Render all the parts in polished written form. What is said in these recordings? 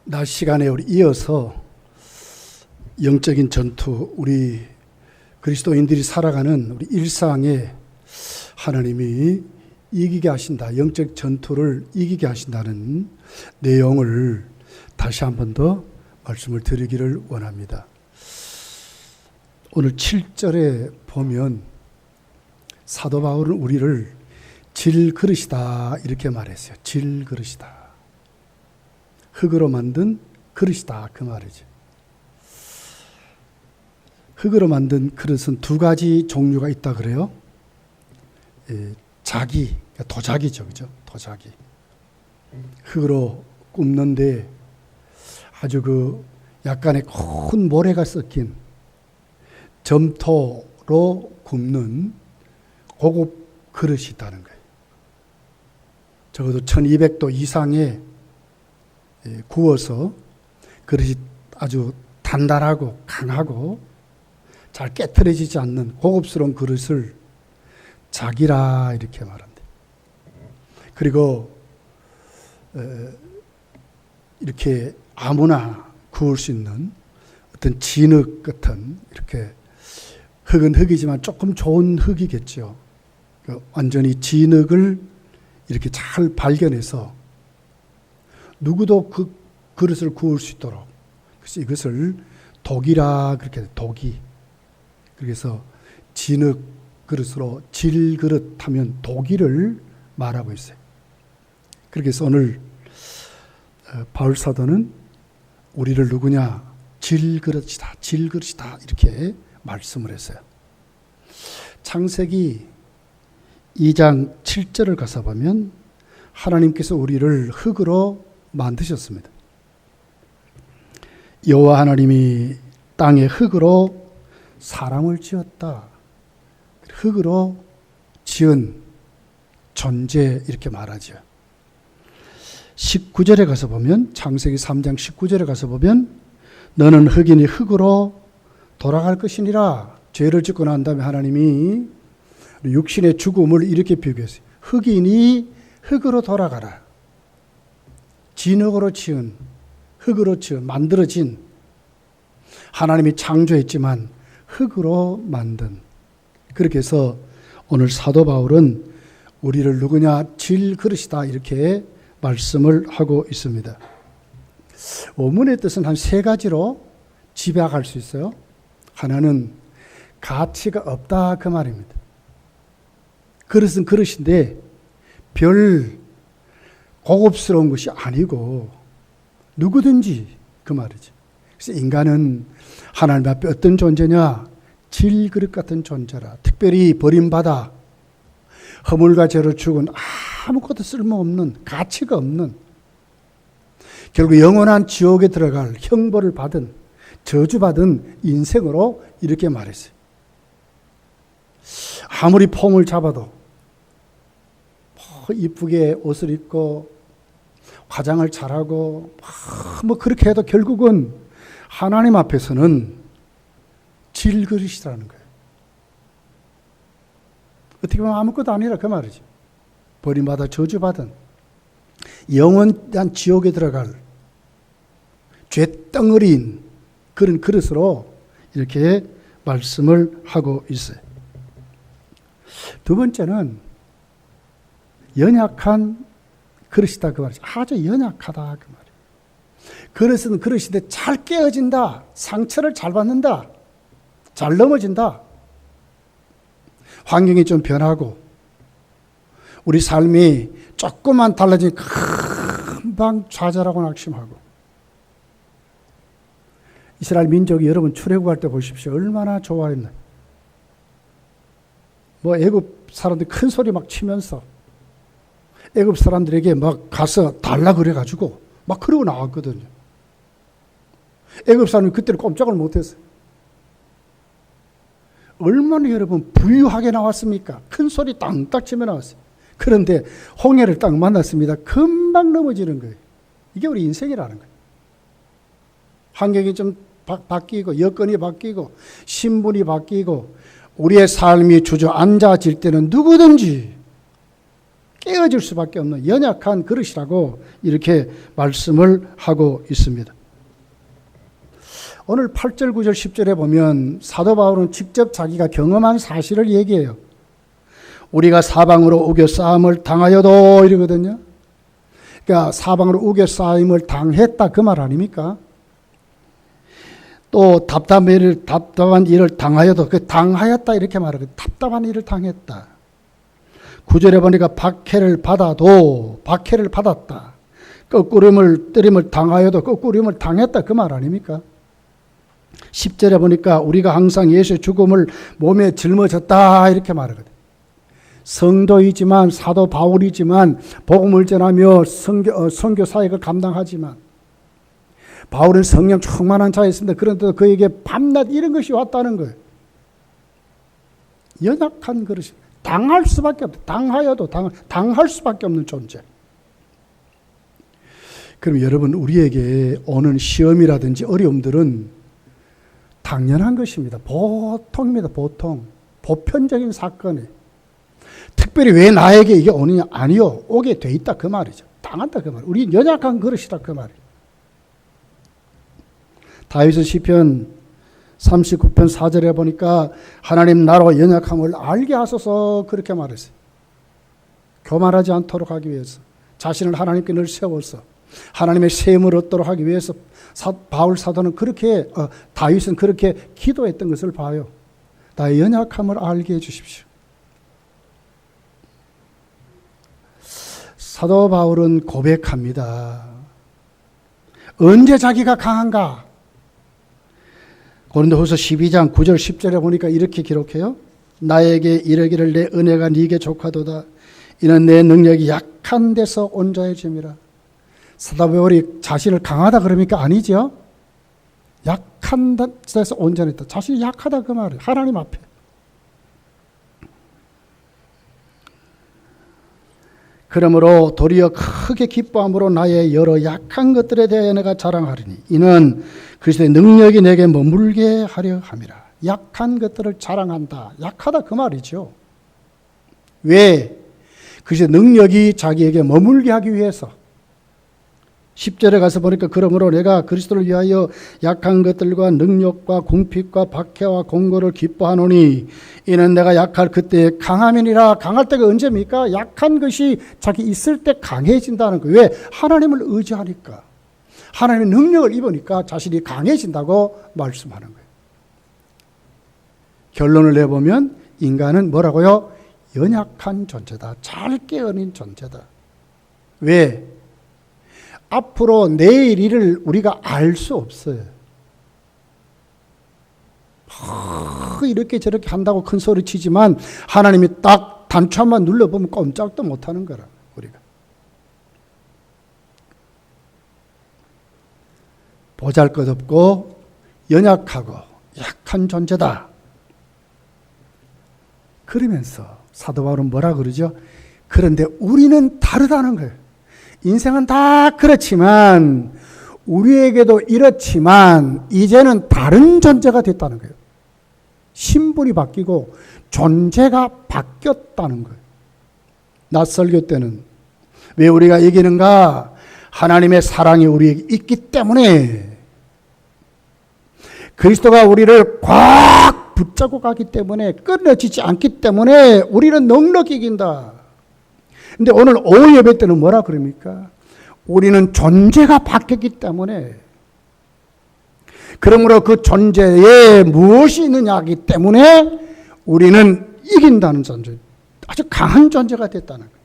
낮 시간에 우리 이어서 영적인 전투, 우리 그리스도인들이 살아가는 우리 일상에 하나님이 이기게 하신다, 영적 전투를 이기게 하신다는 내용을 다시 한 번 더 말씀을 드리기를 원합니다. 오늘 7절에 보면 사도 바울은 우리를 질그릇이다 이렇게 말했어요. 질그릇이다. 흙으로 만든 그릇이다 그 말이죠. 흙으로 만든 그릇은 두 가지 종류가 있다 그래요. 자기, 도자기죠, 그죠? 도자기. 흙으로 굽는데 아주 그 약간의 큰 모래가 섞인 점토로 굽는 고급 그릇이 있다는 거예요. 적어도 1200도 이상의 구워서 그릇이 아주 단단하고 강하고 잘 깨트려지지 않는 고급스러운 그릇을 자기라 이렇게 말한대. 그리고 이렇게 아무나 구울 수 있는 어떤 진흙 같은 이렇게 흙은 흙이지만 조금 좋은 흙이겠죠. 완전히 진흙을 이렇게 잘 발견해서 누구도 그 그릇을 구울 수 있도록, 그래서 이것을 독이라 그렇게 해요. 독이. 그래서 진흙 그릇으로 질그릇 하면 독이를 말하고 있어요. 그래서 오늘 바울 사도는 우리를 누구냐? 질그릇이다, 질그릇이다 이렇게 말씀을 했어요. 창세기 2장 7절을 가서 보면 하나님께서 우리를 흙으로 만드셨습니다. 여호와 하나님이 땅에 흙으로 사람을 지었다. 흙으로 지은 존재 이렇게 말하죠. 19절에 가서 보면, 창세기 3장 19절에 가서 보면 너는 흙이니 흙으로 돌아갈 것이니라. 죄를 짓고 난 다음에 하나님이 육신의 죽음을 이렇게 비교했어요. 흙이니 흙으로 돌아가라. 진흙으로 지은, 흙으로 지은, 만들어진, 하나님이 창조했지만 흙으로 만든. 그렇게 해서 오늘 사도 바울은 우리를 누구냐? 질그릇이다 이렇게 말씀을 하고 있습니다. 원문의 뜻은 한 세 가지로 집약할 수 있어요. 하나는 가치가 없다 그 말입니다. 그릇은 그릇인데 별 고급스러운 것이 아니고 누구든지 그 말이지. 그래서 인간은 하나님 앞에 어떤 존재냐? 질그릇 같은 존재라. 특별히 버림받아 허물과 죄로 죽은 아무것도 쓸모없는, 가치가 없는, 결국 영원한 지옥에 들어갈 형벌을 받은, 저주받은 인생으로 이렇게 말했어요. 아무리 폼을 잡아도 이쁘게 옷을 입고 화장을 잘하고 그렇게 해도 결국은 하나님 앞에서는 질그릇이라는 거예요. 어떻게 보면 아무것도 아니라 그 말이지. 버림받아 저주받은 영원한 지옥에 들어갈 죄덩어리인 그런 그릇으로 이렇게 말씀을 하고 있어요. 두 번째는 연약한 그릇이다 그 말이죠. 아주 연약하다 그 말이에요. 그릇은 그릇인데 잘 깨어진다. 상처를 잘 받는다. 잘 넘어진다. 환경이 좀 변하고 우리 삶이 조금만 달라지면 금방 좌절하고 낙심하고. 이스라엘 민족이 여러분 출애굽할 때 보십시오. 얼마나 좋아했나요? 애굽 사람들이 큰 소리 막 치면서 애굽 사람들에게 막 가서 달라 그래가지고 막 그러고 나왔거든요. 애굽 사람이 그때는 꼼짝을 못했어요. 얼마나 여러분 부유하게 나왔습니까? 큰 소리 땅딱 치며 나왔어요. 그런데 홍해를 딱 만났습니다. 금방 넘어지는 거예요. 이게 우리 인생이라는 거예요. 환경이 좀 바뀌고 여건이 바뀌고 신분이 바뀌고 우리의 삶이 주저앉아질 때는 누구든지 깨어질 수밖에 없는 연약한 그릇이라고 이렇게 말씀을 하고 있습니다. 오늘 8절, 9절, 10절에 보면 사도 바울은 직접 자기가 경험한 사실을 얘기해요. 우리가 사방으로 우겨싸움을 당하여도 이러거든요. 그러니까 사방으로 우겨싸임을 당했다 그 말 아닙니까? 또 답답한 일을 당하여도 그 당하였다 이렇게 말하거든요. 답답한 일을 당했다. 9절에 보니까 박해를 받았다. 때림을 당하여도 거꾸림을 당했다 그 말 아닙니까? 10절에 보니까 우리가 항상 예수의 죽음을 몸에 짊어졌다 이렇게 말하거든요. 성도이지만 사도 바울이지만 복음을 전하며 선교 사역을 감당하지만 바울은 성령 충만한 자였습니다. 그런데도 그에게 밤낮 이런 것이 왔다는 거예요. 연약한 그릇이 당할 수밖에 없다. 당하여도 당할 수밖에 없는 존재. 그럼 여러분 우리에게 오는 시험이라든지 어려움들은 당연한 것입니다. 보통입니다. 보편적인 사건이. 특별히 왜 나에게 이게 오느냐? 아니요. 오게 돼 있다 그 말이죠. 당한다 그 말. 우리 연약한 그릇이다 그 말이에요. 다윗의 시편 39편 4절에 보니까 하나님 나로 연약함을 알게 하소서 그렇게 말했어요. 교만하지 않도록 하기 위해서 자신을 하나님께 늘 세워서 하나님의 세움을 얻도록 하기 위해서 바울 사도는 그렇게 다윗은 그렇게 기도했던 것을 봐요. 나의 연약함을 알게 해주십시오. 사도 바울은 고백합니다. 언제 자기가 강한가? 고린도후서 12장 9절 10절에 보니까 이렇게 기록해요. 나에게 이르기를 내 은혜가 네게 족하도다. 이는 내 능력이 약한 데서 온전해짐이라. 사도 바울이 자신을 강하다 그럽니까? 아니죠. 약한 데서 온전했다. 자신이 약하다 그 말이에요. 하나님 앞에. 그러므로 도리어 크게 기뻐함으로 나의 여러 약한 것들에 대하여 내가 자랑하리니 이는 그리스도의 능력이 내게 머물게 하려 함이라. 약한 것들을 자랑한다. 약하다 그 말이죠. 왜? 그리스도의 능력이 자기에게 머물게 하기 위해서. 10절에 가서 보니까 그러므로 내가 그리스도를 위하여 약한 것들과 능력과 궁핍과 박해와 공고를 기뻐하노니 이는 내가 약할 그때 강함이니라. 강할 때가 언제입니까? 약한 것이 자기 있을 때 강해진다는 거예요. 왜? 하나님을 의지하니까. 하나님의 능력을 입으니까 자신이 강해진다고 말씀하는 거예요. 결론을 내보면 인간은 뭐라고요? 연약한 존재다. 잘 깨어있는 존재다. 왜? 앞으로 내일 일을 우리가 알 수 없어요. 이렇게 저렇게 한다고 큰 소리 치지만 하나님이 딱 단추만 눌러보면 꼼짝도 못하는 거라 우리가. 보잘것없고 연약하고 약한 존재다. 그러면서 사도 바울은 뭐라 그러죠? 그런데 우리는 다르다는 거예요. 인생은 다 그렇지만 우리에게도 이렇지만 이제는 다른 존재가 됐다는 거예요. 신분이 바뀌고 존재가 바뀌었다는 거예요. 낯설교 때는 왜 우리가 이기는가? 하나님의 사랑이 우리에게 있기 때문에 그리스도가 우리를 꽉 붙잡고 가기 때문에 끊어지지 않기 때문에 우리는 넉넉히 이긴다. 근데 오늘 오후 예배 때는 뭐라 그럽니까? 우리는 존재가 바뀌었기 때문에 그러므로 그 존재에 무엇이 있느냐 하기 때문에 우리는 이긴다는 존재, 아주 강한 존재가 됐다는 거예요.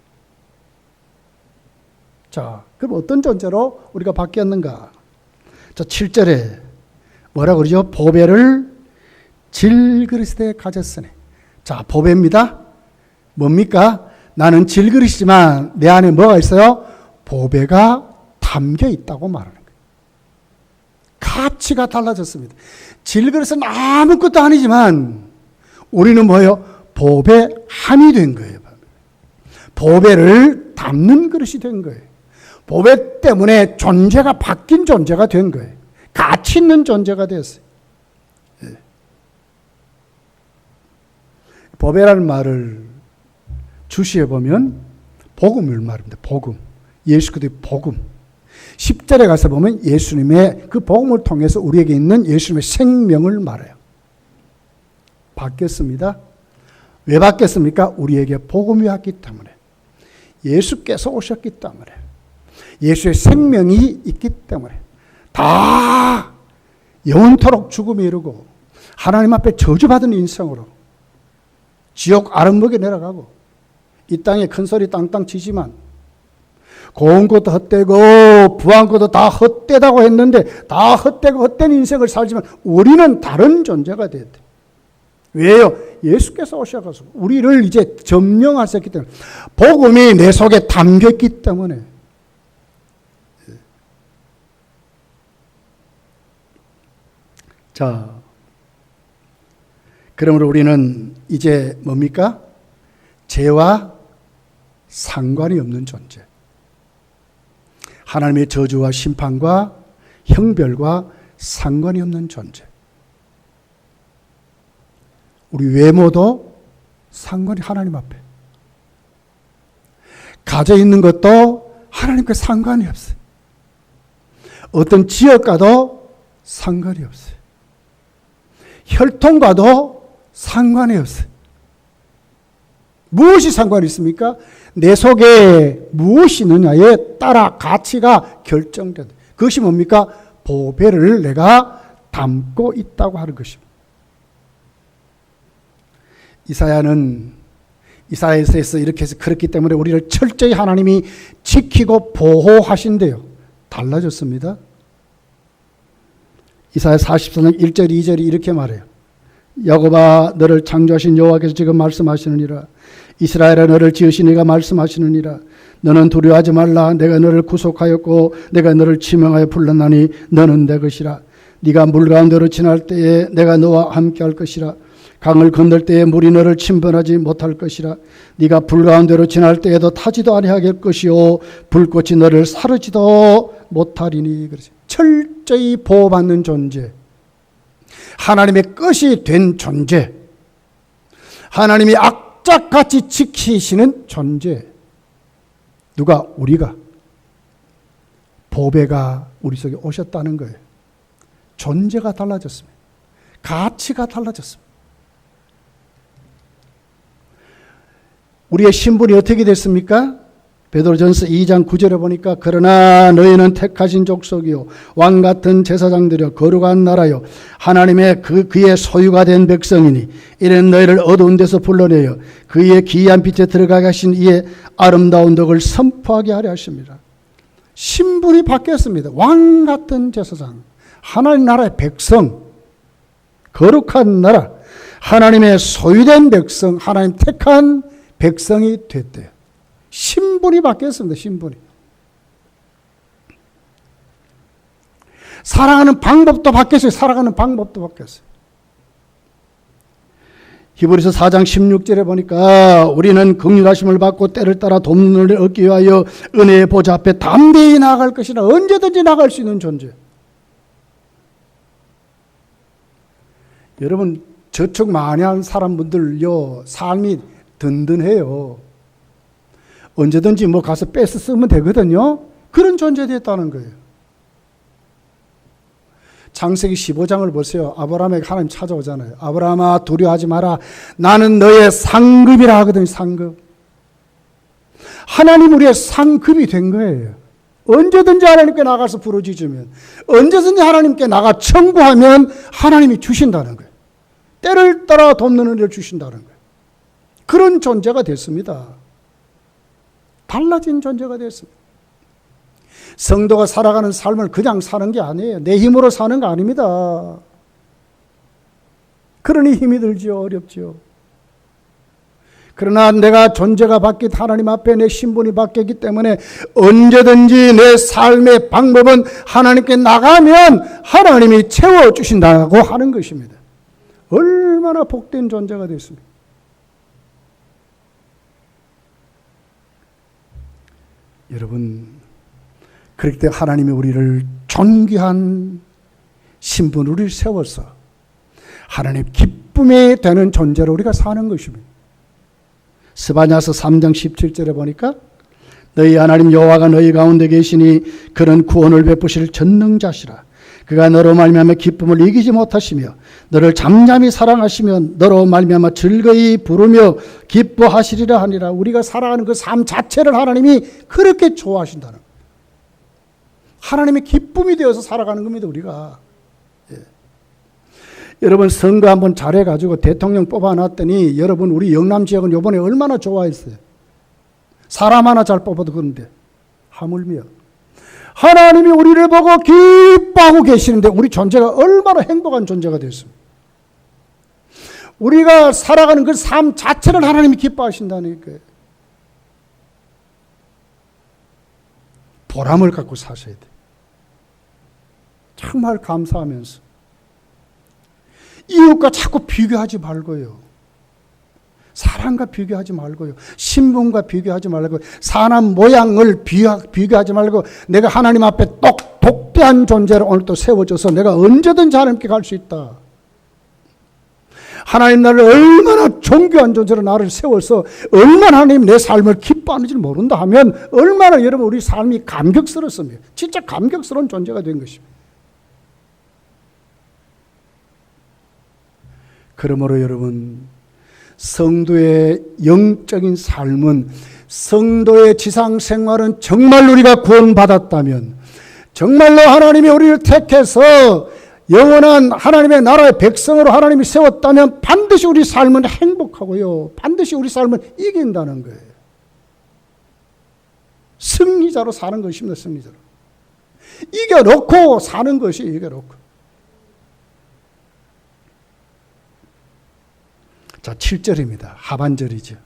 자, 그럼 어떤 존재로 우리가 바뀌었는가? 자, 7절에 뭐라 그러죠? 보배를 질그릇에 가졌으니. 자, 보배입니다. 뭡니까? 나는 질그릇이지만 내 안에 뭐가 있어요? 보배가 담겨 있다고 말하는 거예요. 가치가 달라졌습니다. 질그릇은 아무것도 아니지만 우리는 뭐예요? 보배함이 된 거예요. 보배를 담는 그릇이 된 거예요. 보배 때문에 존재가 바뀐 존재가 된 거예요. 가치 있는 존재가 됐어요. 예. 보배라는 말을 주시해 보면 복음을 말합니다. 복음. 예수 그리스도의 복음. 10절에 가서 보면 예수님의 그 복음을 통해서 우리에게 있는 예수님의 생명을 말해요. 바뀌었습니다. 왜 바뀌었습니까? 우리에게 복음이 왔기 때문에. 예수께서 오셨기 때문에. 예수의 생명이 있기 때문에. 다 영원토록 죽음에 이르고 하나님 앞에 저주받은 인생으로 지옥 아름목에 내려가고 이 땅에 큰 소리 땅땅 치지만 고운 것도 헛되고 부한 것도 다 헛되다고 했는데 다 헛되고 헛된 인생을 살지만 우리는 다른 존재가 됐대. 왜요? 예수께서 오셔서 우리를 이제 점령하셨기 때문에 복음이 내 속에 담겼기 때문에. 자, 그러므로 우리는 이제 뭡니까? 죄와 상관이 없는 존재. 하나님의 저주와 심판과 형벌과 상관이 없는 존재. 우리 외모도 상관이 하나님 앞에. 가져 있는 것도 하나님과 상관이 없어요. 어떤 지역과도 상관이 없어요. 혈통과도 상관이 없어요. 무엇이 상관이 있습니까? 내 속에 무엇이 있느냐에 따라 가치가 결정된다. 그것이 뭡니까? 보배를 내가 담고 있다고 하는 것입니다. 이사야에서 이렇게 해서 그렇기 때문에 우리를 철저히 하나님이 지키고 보호하신대요. 달라졌습니다. 이사야 44장 1절 2절이 이렇게 말해요. 야곱아 너를 창조하신 여호와께서 지금 말씀하시느니라. 이스라엘아 너를 지으신 이가 말씀하시느니라. 너는 두려워하지 말라. 내가 너를 구속하였고 내가 너를 지명하여 불렀나니 너는 내 것이라. 네가 물 가운데로 지날 때에 내가 너와 함께 할 것이라. 강을 건널 때에 물이 너를 침범하지 못할 것이라. 네가 불 가운데로 지날 때에도 타지도 아니하게 할 것이요 불꽃이 너를 사르지도 못하리니. 그러죠. 철저히 보호받는 존재. 하나님의 것이 된 존재. 하나님이 악착같이 지키시는 존재. 누가? 우리가. 보배가 우리 속에 오셨다는 거예요. 존재가 달라졌습니다. 가치가 달라졌습니다. 우리의 신분이 어떻게 됐습니까? 베드로전서 2장 9절에 보니까 그러나 너희는 택하신 족속이요 왕 같은 제사장들이요 거룩한 나라요 하나님의 그의 소유가 된 백성이니 이는 너희를 어두운 데서 불러내어 그의 기이한 빛에 들어가게 하신 이의 아름다운 덕을 선포하게 하려 하십니다. 신분이 바뀌었습니다. 왕 같은 제사장, 하나님 나라의 백성, 거룩한 나라, 하나님의 소유된 백성, 하나님 택한 백성이 됐대요. 신분이 바뀌었습니다. 신분이. 살아가는 방법도 바뀌었어요. 살아가는 방법도 바뀌었어요. 히브리서 4장 16절에 보니까 우리는 긍휼하심을 받고 때를 따라 돕는 은혜를 얻기 위하여 은혜의 보좌 앞에 담대히 나아갈 것이라. 언제든지 나갈 수 있는 존재. 여러분 저축 많이 하는 사람분들요 삶이 든든해요. 언제든지 뭐 가서 뺏어 쓰면 되거든요. 그런 존재 됐다는 거예요. 창세기 15장을 보세요. 아브라함에게 하나님 찾아오잖아요. 아브라함아 두려워하지 마라. 나는 너의 상급이라 하거든요. 상급. 하나님 우리의 상급이 된 거예요. 언제든지 하나님께 나가서 부르짖으면, 언제든지 하나님께 나가 청구하면 하나님이 주신다는 거예요. 때를 따라 돕는 은혜를 주신다는 거예요. 그런 존재가 됐습니다. 달라진 존재가 됐습니다. 성도가 살아가는 삶을 그냥 사는 게 아니에요. 내 힘으로 사는 거 아닙니다. 그러니 힘이 들지요. 어렵지요. 그러나 내가 존재가 바뀐 하나님 앞에 내 신분이 바뀌었기 때문에 언제든지 내 삶의 방법은 하나님께 나가면 하나님이 채워주신다고 하는 것입니다. 얼마나 복된 존재가 됐습니까? 여러분, 그렇기 때문에 하나님이 우리를 존귀한 신분으로 우리를 세워서 하나님 기쁨이 되는 존재로 우리가 사는 것입니다. 스바냐서 3장 17절에 보니까 너희 하나님 여호와가 너희 가운데 계시니 그는 구원을 베푸실 전능자시라. 그가 너로 말미암아 기쁨을 이기지 못하시며 너를 잠잠히 사랑하시면 너로 말미암아 즐거이 부르며 기뻐하시리라 하니라. 우리가 살아가는 그 삶 자체를 하나님이 그렇게 좋아하신다는 거예요. 하나님의 기쁨이 되어서 살아가는 겁니다, 우리가. 예. 여러분, 선거 한번 잘해가지고 대통령 뽑아놨더니 여러분, 우리 영남 지역은 이번에 얼마나 좋아했어요. 사람 하나 잘 뽑아도 그런데 하물며 하나님이 우리를 보고 기뻐하고 계시는데 우리 존재가 얼마나 행복한 존재가 됐습니까? 우리가 살아가는 그 삶 자체를 하나님이 기뻐하신다니까요. 보람을 갖고 사셔야 돼요. 정말 감사하면서 이웃과 자꾸 비교하지 말고요. 사람과 비교하지 말고요. 신분과 비교하지 말고 사람 모양을 비교하지 말고 내가 하나님 앞에 독대한 존재로 오늘 또 세워져서 내가 언제든지 하나님께 갈 수 있다. 하나님 나를 얼마나 존귀한 존재로 나를 세워서 얼마나 하나님 내 삶을 기뻐하는지 모른다 하면 얼마나 여러분 우리 삶이 감격스럽습니다. 진짜 감격스러운 존재가 된 것입니다. 그러므로 여러분 성도의 영적인 삶은 성도의 지상 생활은 정말로 우리가 구원받았다면 정말로 하나님이 우리를 택해서 영원한 하나님의 나라의 백성으로 하나님이 세웠다면 반드시 우리 삶은 행복하고요. 반드시 우리 삶은 이긴다는 거예요. 승리자로 사는 것입니다. 승리자로. 이겨놓고 사는 것이 이겨놓고. 자, 7절입니다. 하반절이죠.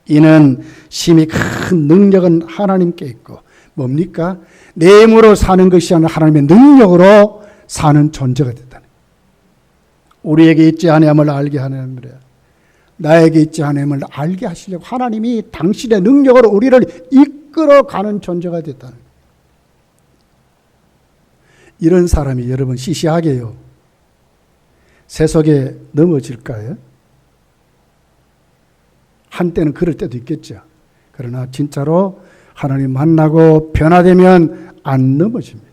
이는 심히 큰 능력은 하나님께 있고 뭡니까? 내 힘으로 사는 것이 아니라 하나님의 능력으로 사는 존재가 됐다는. 우리에게 있지 아니함을 알게 하느니라. 나에게 있지 아니함을 알게 하시려고 하나님이 당신의 능력으로 우리를 이끌어가는 존재가 됐다는. 이런 사람이 여러분 시시하게요 세속에 넘어질까요? 한때는 그럴 때도 있겠죠. 그러나 진짜로 하나님 만나고 변화되면 안 넘어집니다.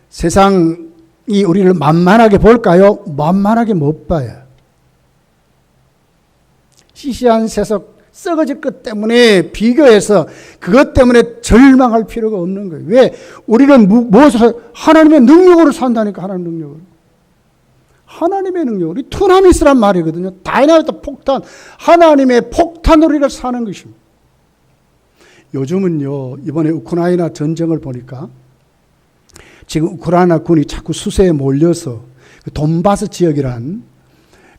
세상이 우리를 만만하게 볼까요? 만만하게 못 봐요. 시시한 세속 썩어질 것 때문에 비교해서 그것 때문에 절망할 필요가 없는 거예요. 왜? 우리는 무엇을 하나님의 능력으로 산다니까. 하나님 능력으로. 하나님의 능력으로. 투나미스란 말이거든요. 다이나미트 폭탄. 하나님의 폭탄으로 우리가 사는 것입니다. 요즘은요, 이번에 우크라이나 전쟁을 보니까 지금 우크라이나 군이 자꾸 수세에 몰려서 그 돈바스 지역이란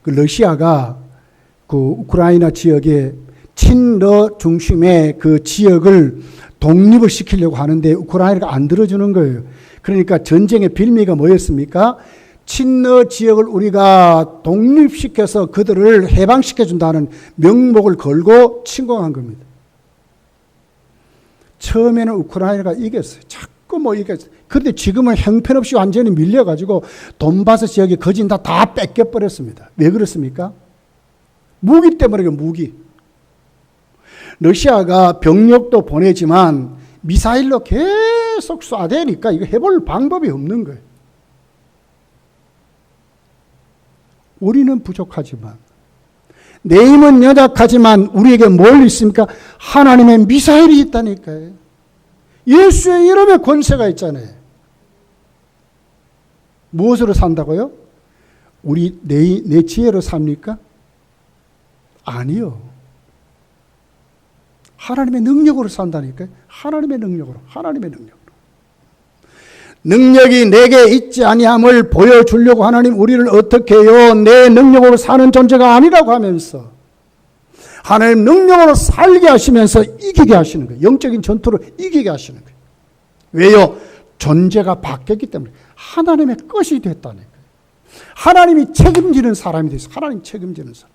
그 러시아가 그 우크라이나 지역에 친러 중심의 그 지역을 독립을 시키려고 하는데 우크라이나가 안 들어주는 거예요. 그러니까 전쟁의 빌미가 뭐였습니까? 친러 지역을 우리가 독립시켜서 그들을 해방시켜준다는 명목을 걸고 침공한 겁니다. 처음에는 우크라이나가 이겼어요. 자꾸 이겼어요. 그런데 지금은 형편없이 완전히 밀려가지고 돈바스 지역의 거진 다 뺏겨버렸습니다. 왜 그렇습니까? 무기 때문에 무기. 러시아가 병력도 보내지만 미사일로 계속 쏴대니까 이거 해볼 방법이 없는 거예요. 우리는 부족하지만 내 힘은 연약하지만 우리에게 뭘 있습니까? 하나님의 미사일이 있다니까요. 예수의 이름에 권세가 있잖아요. 무엇으로 산다고요? 우리 내 지혜로 삽니까? 아니요. 하나님의 능력으로 산다니까요. 하나님의 능력으로. 하나님의 능력으로. 능력이 내게 있지 아니함을 보여주려고 하나님 우리를 어떻게 해요? 내 능력으로 사는 존재가 아니라고 하면서 하나님 능력으로 살게 하시면서 이기게 하시는 거예요. 영적인 전투를 이기게 하시는 거예요. 왜요? 존재가 바뀌었기 때문에 하나님의 것이 됐다는 거예요. 하나님이 책임지는 사람이 됐어요. 하나님 책임지는 사람.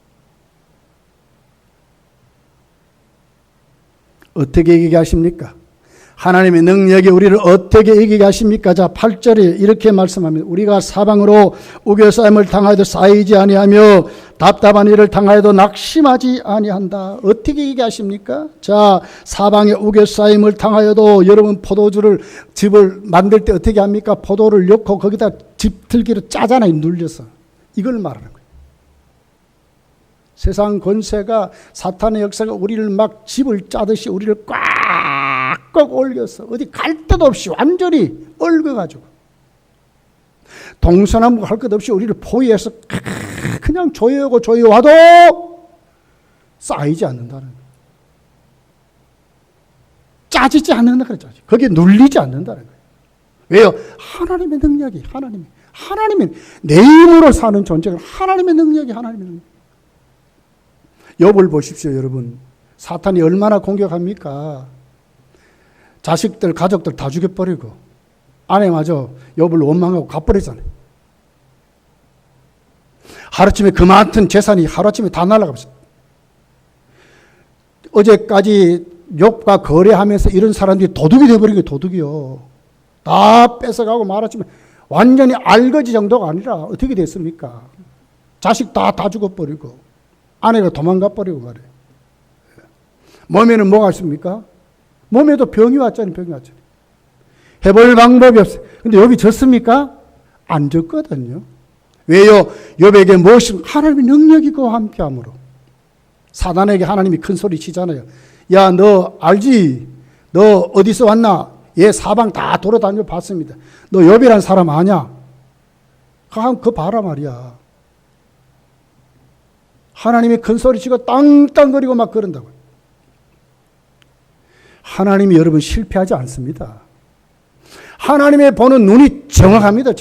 어떻게 이기게 하십니까? 하나님의 능력이 우리를 어떻게 이기게 하십니까? 자, 8절에 이렇게 말씀합니다. 우리가 사방으로 우겨싸임을 당하여도 쌓이지 아니하며 답답한 일을 당하여도 낙심하지 아니한다. 어떻게 이기게 하십니까? 자, 사방에 우겨싸임을 당하여도 여러분 집을 만들 때 어떻게 합니까? 포도를 넣고 거기다 집틀기로 짜잖아요. 눌려서. 이걸 말하는 거예요. 세상 권세가 사탄의 역사가 우리를 막 집을 짜듯이 우리를 꽉 올려서 어디 갈 데도 없이 완전히 얽어가지고 동서남북 할 것 없이 우리를 포위해서 그냥 조여와도 쌓이지 않는다는 거예요. 짜지지 않는다 그랬죠. 거기에 눌리지 않는다는 거예요. 왜요? 하나님의 능력이 하나님의 내 힘으로 사는 존재가 하나님의 능력이 욥을 보십시오, 여러분. 사탄이 얼마나 공격합니까? 자식들, 가족들 다 죽여버리고 아내마저 욥을 원망하고 가버리잖아요. 하루아침에 그 많은 재산이 하루아침에 다 날아가버렸어요. 어제까지 욥과 거래하면서 이런 사람들이 도둑이 되어버린 거예요. 도둑이요. 다 뺏어가고 말았지만 완전히 알거지 정도가 아니라 어떻게 됐습니까? 자식 다 죽어버리고 아내가 도망가 버리고 말이에요. 몸에는 뭐가 있습니까? 몸에도 병이 왔잖아요. 해볼 방법이 없어요. 근데 욥이 졌습니까? 안 졌거든요. 왜요? 욥에게 무엇이 하나님의 능력이 그와 함께함으로. 사단에게 하나님이 큰 소리 치잖아요. 야, 너 알지? 너 어디서 왔나? 얘 사방 다 돌아다녀 봤습니다. 너 욥이란 사람 아냐? 그거 봐라 말이야. 하나님이 큰 소리 치고 땅땅거리고 막 그런다고요. 하나님이 여러분 실패하지 않습니다. 하나님의 보는 눈이 정확합니다.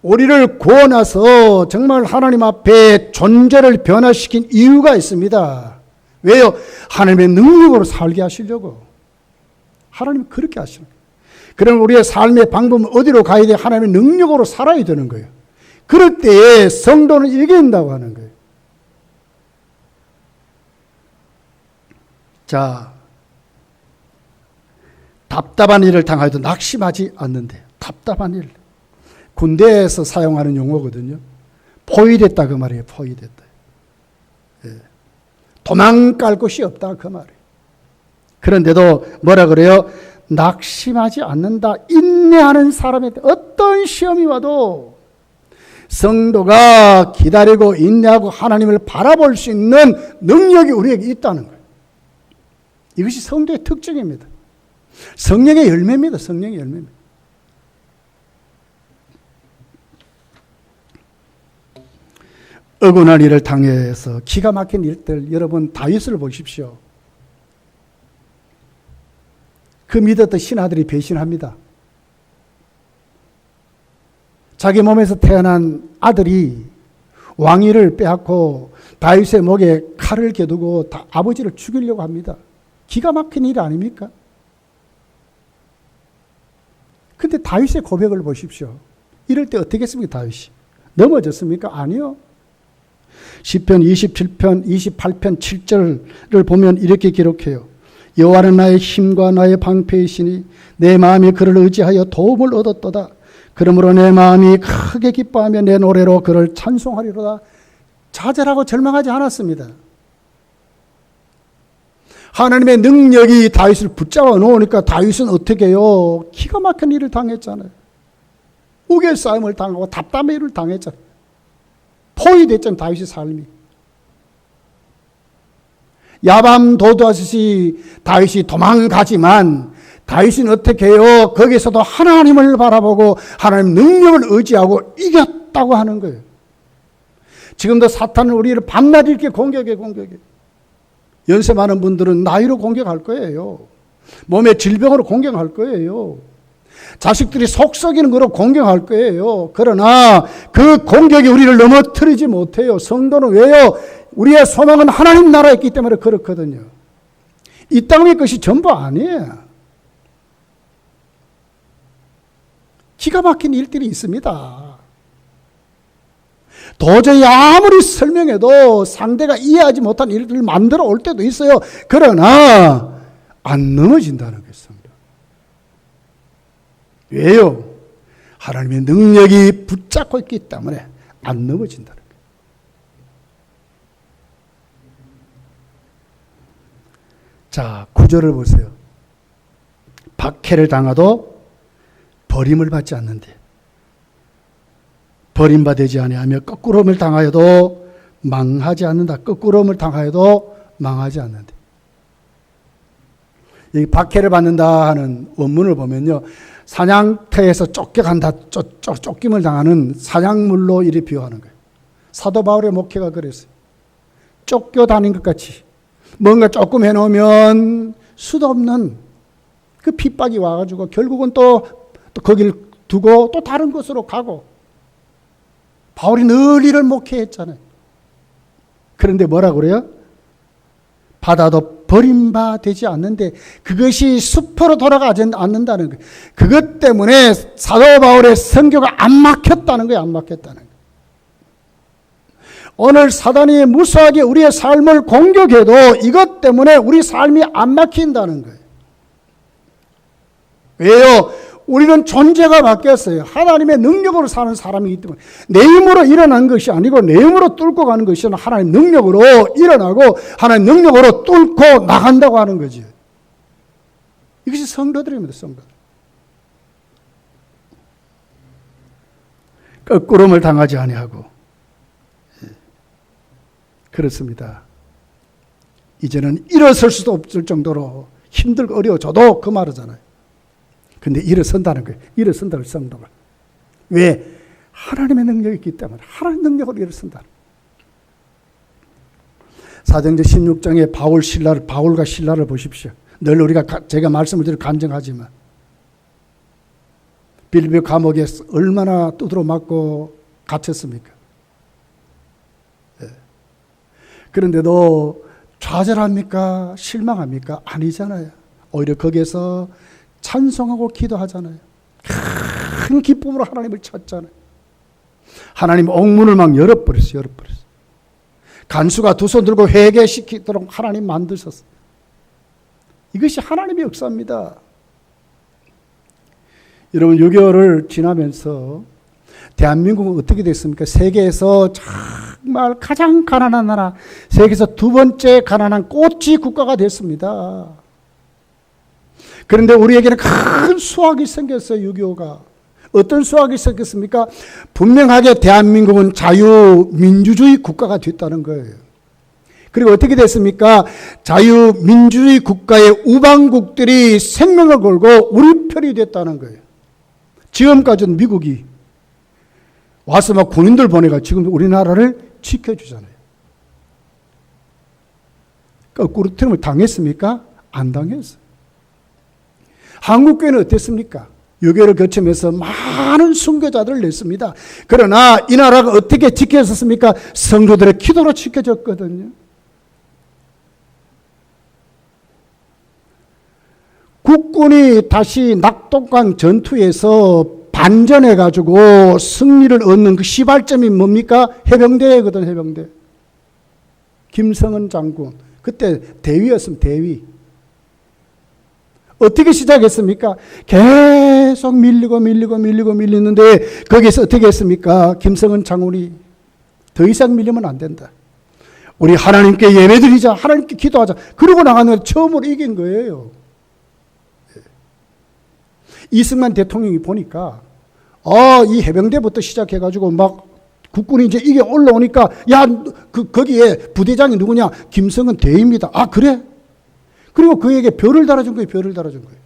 우리를 구원하서 정말 하나님 앞에 존재를 변화시킨 이유가 있습니다. 왜요? 하나님의 능력으로 살게 하시려고. 하나님이 그렇게 하시는 거예요. 그럼 우리의 삶의 방법은 어디로 가야 돼? 하나님의 능력으로 살아야 되는 거예요. 그럴 때에 성도는 이긴다고 하는 거예요. 자, 답답한 일을 당하여도 낙심하지 않는데, 답답한 일. 군대에서 사용하는 용어거든요. 포위됐다 그 말이에요. 포위됐다. 예. 도망갈 곳이 없다 그 말이에요. 그런데도 뭐라 그래요? 낙심하지 않는다. 인내하는 사람한테 어떤 시험이 와도 성도가 기다리고 인내하고 하나님을 바라볼 수 있는 능력이 우리에게 있다는 거예요. 이것이 성도의 특징입니다. 성령의 열매입니다. 성령의 열매입니다. 억울한 일을 당해서 기가 막힌 일들, 여러분 다윗을 보십시오. 그 믿었던 신하들이 배신합니다. 자기 몸에서 태어난 아들이 왕위를 빼앗고 다윗의 목에 칼을 겨두고 아버지를 죽이려고 합니다. 기가 막힌 일 아닙니까? 근데 다윗의 고백을 보십시오. 이럴 때 어떻게 했습니까? 다윗이 넘어졌습니까? 아니요. 시편 27편 28편 7절을 보면 이렇게 기록해요. 여호와는 나의 힘과 나의 방패이시니 내 마음이 그를 의지하여 도움을 얻었도다. 그러므로 내 마음이 크게 기뻐하며 내 노래로 그를 찬송하리로다. 좌절하고 절망하지 않았습니다. 하나님의 능력이 다윗을 붙잡아 놓으니까 다윗은 어떻게 해요? 기가 막힌 일을 당했잖아요. 우겨싸임을 당하고 답답한 일을 당했잖아요. 포위됐잖아요. 다윗의 삶이. 야밤 도두하듯이 다윗이 도망가지만 다윗은 어떻게 해요? 거기서도 하나님을 바라보고 하나님 능력을 의지하고 이겼다고 하는 거예요. 지금도 사탄은 우리를 밤낮 이렇게 공격해. 연세 많은 분들은 나이로 공격할 거예요. 몸의 질병으로 공격할 거예요. 자식들이 속 썩이는 거로 공격할 거예요. 그러나 그 공격이 우리를 넘어뜨리지 못해요. 성도는 왜요? 우리의 소망은 하나님 나라에 있기 때문에 그렇거든요. 이 땅의 것이 전부 아니에요. 기가 막힌 일들이 있습니다. 도저히 아무리 설명해도 상대가 이해하지 못한 일들을 만들어 올 때도 있어요. 그러나 안 넘어진다는 것입니다. 왜요? 하나님의 능력이 붙잡고 있기 때문에 안 넘어진다는 거예요. 자, 9절을 보세요. 박해를 당하도 버림을 받지 않는데 버림받지 아니하며 거꾸럼을 당하여도 망하지 않는다. 거꾸럼을 당하여도 망하지 않는다. 이 박해를 받는다 하는 원문을 보면요, 사냥터에서 쫓겨간다, 쫓김을 당하는 사냥물로 이리 비유하는 거예요. 사도 바울의 목회가 그랬어요. 쫓겨다닌 것 같이 뭔가 조금 해놓으면 수도 없는 그 핍박이 와가지고 결국은 또 거기를 두고 또 다른 곳으로 가고, 바울이 늘 이를 목회했잖아요. 그런데 뭐라고 그래요? 받아도 버림받지 않는데 그것이 수포로 돌아가지 않는다는 거예요. 그것 때문에 사도 바울의 선교가 안 막혔다는 거예요. 안 막혔다는 거예요. 오늘 사단이 무수하게 우리의 삶을 공격해도 이것 때문에 우리 삶이 안 막힌다는 거예요. 왜요? 우리는 존재가 바뀌었어요. 하나님의 능력으로 사는 사람이기 때문에 내 힘으로 일어난 것이 아니고 내 힘으로 뚫고 가는 것이 아니라 하나님 능력으로 일어나고 하나님 능력으로 뚫고 나간다고 하는 거지. 이것이 성도들입니다. 성도들. 거꾸름을 당하지 아니하고. 그렇습니다. 이제는 일어설 수도 없을 정도로 힘들고 어려워져도 그 말이잖아요. 근데 일어선다는 거예요. 일어선다는 성도가. 왜? 하나님의 능력이 있기 때문에 하나님의 능력으로 일어선다. 사도행전 16장에 바울과 신라를 보십시오. 늘 우리가 제가 말씀을 드리고 간증하지만 빌립보 감옥에 얼마나 두드러 맞고 갇혔습니까? 네. 그런데도 좌절합니까? 실망합니까? 아니잖아요. 오히려 거기에서 찬송하고 기도하잖아요. 큰 기쁨으로 하나님을 찾잖아요. 하나님 옥문을 막 열어버렸어요. 간수가 두 손 들고 회개시키도록 하나님 만드셨어요. 이것이 하나님의 역사입니다. 여러분, 6.25를 지나면서 대한민국은 어떻게 됐습니까? 세계에서 정말 가장 가난한 나라, 세계에서 두 번째 가난한 꼬치 국가가 됐습니다. 그런데 우리에게는 큰 수확이 생겼어요. 6.25가. 어떤 수확이 생겼습니까? 분명하게 대한민국은 자유민주주의 국가가 됐다는 거예요. 그리고 어떻게 됐습니까? 자유민주주의 국가의 우방국들이 생명을 걸고 우리 편이 됐다는 거예요. 지금까지는 미국이 와서 막 군인들 보내가 지금 우리나라를 지켜주잖아요. 거꾸로 틀음을 당했습니까? 안 당했어요. 한국교회는 어땠습니까? 6.25를 거치면서 많은 순교자들을 냈습니다. 그러나 이 나라가 어떻게 지켜졌습니까? 성도들의 기도로 지켜졌거든요. 국군이 다시 낙동강 전투에서 반전해가지고 승리를 얻는 그 시발점이 뭡니까? 해병대거든, 해병대. 김성은 장군. 그때 대위였으면 대위. 어떻게 시작했습니까? 계속 밀리는데 거기서 어떻게 했습니까? 김성은 장군이 더 이상 밀리면 안 된다. 우리 하나님께 예배드리자. 하나님께 기도하자. 그러고 나가는 처음으로 이긴 거예요. 이승만 대통령이 보니까 이 해병대부터 시작해가지고 막 국군이 이제 이게 올라오니까 야, 거기에 부대장이 누구냐? 김성은 대위입니다. 아, 그래? 그리고 그에게 별을 달아준 거예요. 별을 달아준 거예요.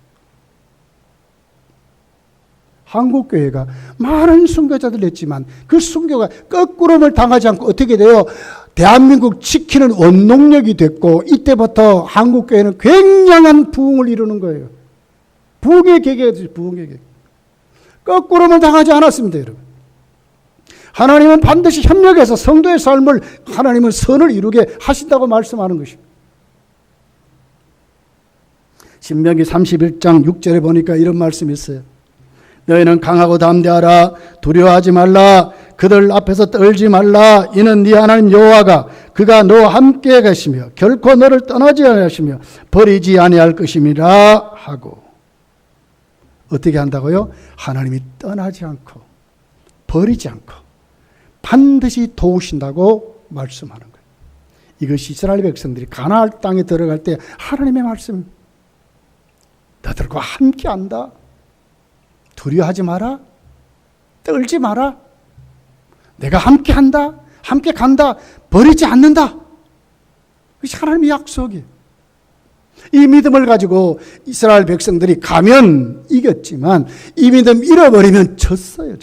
한국교회가 많은 순교자들 냈지만 그 순교가 거꾸름을 당하지 않고 어떻게 돼요? 대한민국 지키는 원동력이 됐고 이때부터 한국교회는 굉장한 부흥을 이루는 거예요. 부흥의 계기였죠. 부흥의 계기. 거꾸름을 당하지 않았습니다. 여러분. 하나님은 반드시 협력해서 성도의 삶을 하나님은 선을 이루게 하신다고 말씀하는 것입니다. 신명기 31장 6절에 보니까 이런 말씀이 있어요. 너희는 강하고 담대하라. 두려워하지 말라. 그들 앞에서 떨지 말라. 이는 네 하나님 여호와가 그가 너와 함께 계시며 결코 너를 떠나지 아니하시며 버리지 아니할 것임이라 하고. 어떻게 한다고요? 하나님이 떠나지 않고 버리지 않고 반드시 도우신다고 말씀하는 거예요. 이것이 이스라엘 백성들이 가나안 땅에 들어갈 때 하나님의 말씀, 너들과 함께 한다. 두려워하지 마라. 떨지 마라. 내가 함께 한다. 함께 간다. 버리지 않는다. 그것이 하나님의 약속이에요. 이 믿음을 가지고 이스라엘 백성들이 가면 이겼지만 이 믿음 잃어버리면 졌어요.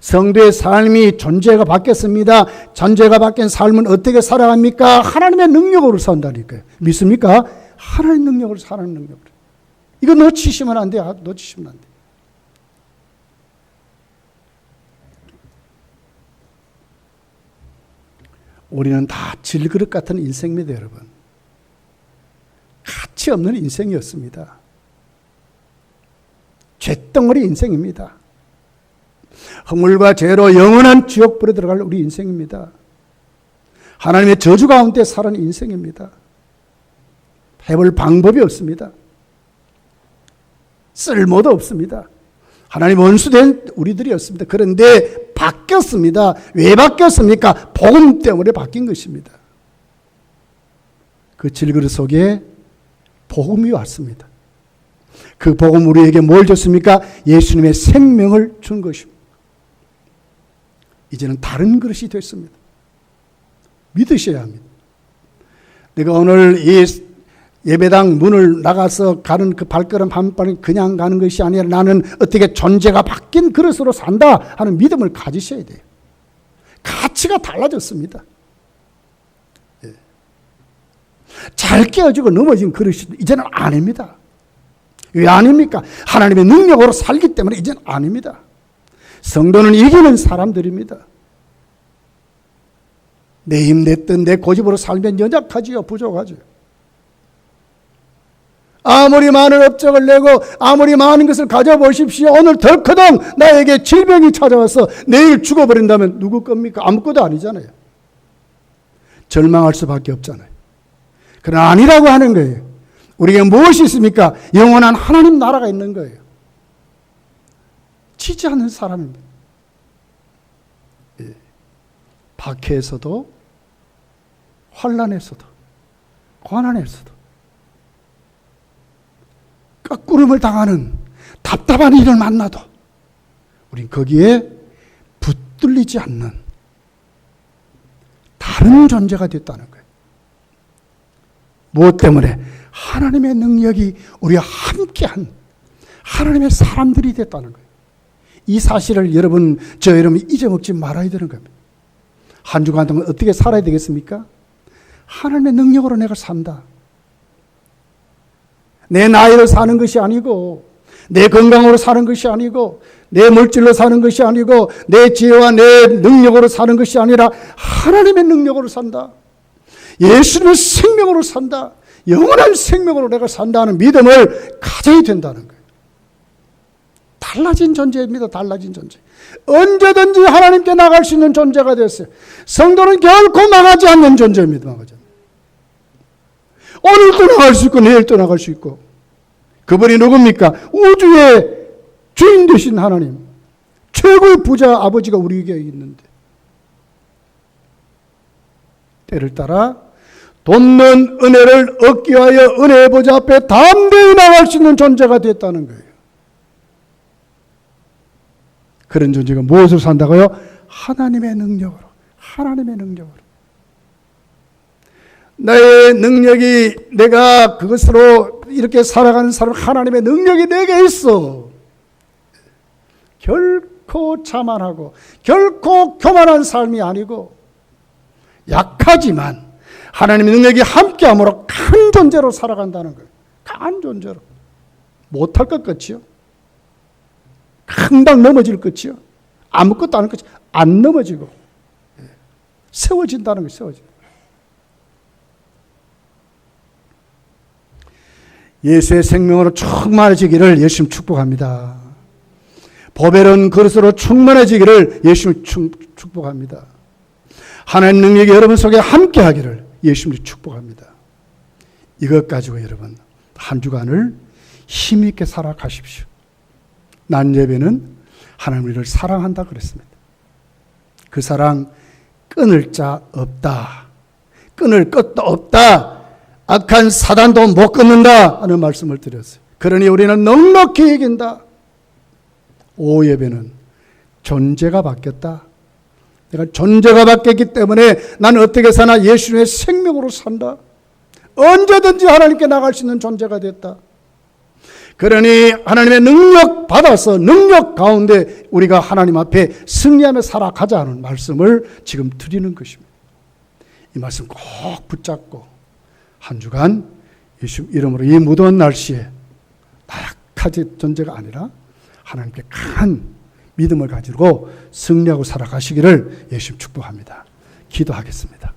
성도의 삶이 존재가 바뀌었습니다. 존재가 바뀐 삶은 어떻게 살아갑니까? 하나님의 능력으로 산다니까요. 믿습니까? 하나님의 능력으로 사는 능력으로. 이거 놓치시면 안 돼요. 놓치시면 안 돼요. 우리는 다 질그릇 같은 인생입니다, 여러분. 가치 없는 인생이었습니다. 쇳덩어리 인생입니다. 허물과 죄로 영원한 지옥불에 들어갈 우리 인생입니다. 하나님의 저주 가운데 사는 인생입니다. 해볼 방법이 없습니다. 쓸모도 없습니다. 하나님 원수된 우리들이었습니다. 그런데 바뀌었습니다. 왜 바뀌었습니까? 복음 때문에 바뀐 것입니다. 그 질그릇 속에 복음이 왔습니다. 그 복음 우리에게 뭘 줬습니까? 예수님의 생명을 준 것입니다. 이제는 다른 그릇이 됐습니다. 믿으셔야 합니다. 내가 오늘 이 예배당 문을 나가서 가는 그 발걸음 한 발은 그냥 가는 것이 아니라 나는 어떻게 존재가 바뀐 그릇으로 산다 하는 믿음을 가지셔야 돼요. 가치가 달라졌습니다. 예. 잘 깨어지고 넘어진 그릇이 이제는 아닙니다. 왜 아닙니까? 하나님의 능력으로 살기 때문에 이제는 아닙니다. 성도는 이기는 사람들입니다. 내 힘, 내 뜻, 내 고집으로 살면 연약하지요. 부족하지요. 아무리 많은 업적을 내고 아무리 많은 것을 가져보십시오. 오늘 덜커덩 나에게 질병이 찾아와서 내일 죽어버린다면 누구 겁니까? 아무것도 아니잖아요. 절망할 수밖에 없잖아요. 그러나 아니라고 하는 거예요. 우리에게 무엇이 있습니까? 영원한 하나님 나라가 있는 거예요. 지지 않는 사람입니다. 예. 박해에서도 환난에서도 고난에서도 꺾구름을 당하는 답답한 일을 만나도 우린 거기에 붙들리지 않는 다른 존재가 됐다는 거예요. 무엇 때문에? 하나님의 능력이 우리와 함께한 하나님의 사람들이 됐다는 거예요. 이 사실을 여러분, 저 여러분이 잊어먹지 말아야 되는 겁니다. 한 주간 동안 어떻게 살아야 되겠습니까? 하나님의 능력으로 내가 산다. 내 나이로 사는 것이 아니고 내 건강으로 사는 것이 아니고 내 물질로 사는 것이 아니고 내 지혜와 내 능력으로 사는 것이 아니라 하나님의 능력으로 산다. 예수님의 생명으로 산다. 영원한 생명으로 내가 산다는 믿음을 가져야 된다는 거예요. 달라진 존재입니다. 달라진 존재. 언제든지 하나님께 나갈 수 있는 존재가 됐어요. 성도는 결코 나가지 않는 존재입니다. 나가지 않는. 오늘도 나갈 수 있고 내일도 나갈 수 있고. 그분이 누굽니까? 우주의 주인 되신 하나님, 최고의 부자 아버지가 우리에게 있는데 때를 따라 돕는 은혜를 얻기 위하여 은혜의 보좌 앞에 담대히 나갈 수 있는 존재가 됐다는 거예요. 그런 존재가 무엇으로 산다고요? 하나님의 능력으로. 하나님의 능력으로. 나의 능력이 내가 그것으로 이렇게 살아가는 사람, 하나님의 능력이 내게 있어. 결코 자만하고 결코 교만한 삶이 아니고 약하지만 하나님의 능력이 함께함으로 큰 존재로 살아간다는 거예요. 강한 존재로. 못할 것 같지요? 금방 넘어질 것이요. 아무것도 안 할 것이 안 넘어지고 세워진다는 거예요. 세워진다. 예수의 생명으로 충만해지기를 예수님 축복합니다. 보배로운 그릇으로 충만해지기를 예수님 축복합니다. 하나님 능력이 여러분 속에 함께 하기를 예수님으로 축복합니다. 이것 가지고 여러분 한 주간을 힘있게 살아가십시오. 난 예배는 하나님을 사랑한다 그랬습니다. 그 사랑 끊을 자 없다. 끊을 것도 없다. 악한 사단도 못 끊는다 하는 말씀을 드렸어요. 그러니 우리는 넉넉히 이긴다. 오후 예배는 존재가 바뀌었다. 내가 존재가 바뀌었기 때문에 나는 어떻게 사나 예수님의 생명으로 산다. 언제든지 하나님께 나갈 수 있는 존재가 됐다. 그러니 하나님의 능력 받아서 능력 가운데 우리가 하나님 앞에 승리하며 살아가자 하는 말씀을 지금 드리는 것입니다. 이 말씀 꼭 붙잡고 한 주간 예수 이름으로 이 무더운 날씨에 나약한 존재가 아니라 하나님께 강한 믿음을 가지고 승리하고 살아가시기를 예수님 축복합니다. 기도하겠습니다.